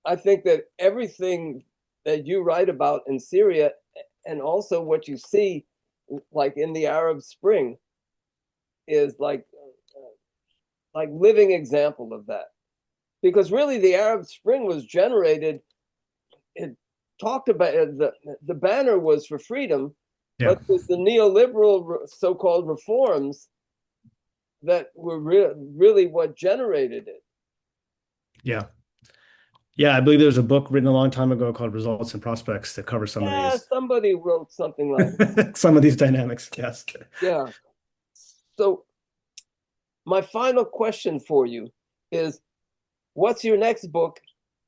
I think that everything that you write about in Syria, and also what you see, like in the Arab Spring, is like living example of that. Because really, the Arab Spring was generated. It talked about the banner was for freedom, Yeah. but it was the neoliberal so-called reforms that were really what generated it. Yeah. Yeah, I believe there was a book written a long time ago called Results and Prospects that covers Yeah, somebody wrote something like that. some of these dynamics. Yes. Yeah. So my final question for you is, what's your next book?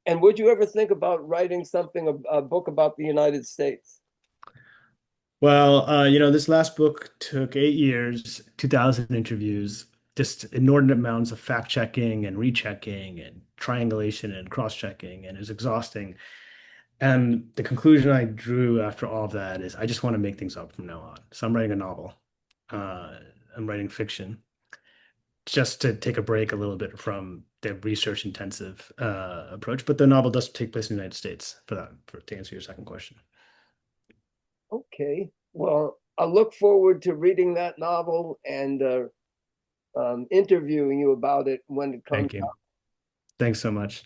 And would you ever think about writing something, a book about the United States? Well, this last book took 8 years, 2,000 interviews, just inordinate amounts of fact checking and rechecking and triangulation and cross checking, and it was exhausting. And the conclusion I drew after all of that is I just want to make things up from now on. So I'm writing a novel. Uh, I'm writing fiction just to take a break a little bit from the research intensive approach. But the novel does take place in the United States for that, to answer your second question. Okay. Well, I look forward to reading that novel and interviewing you about it when it comes Thank you. out. Thanks so much.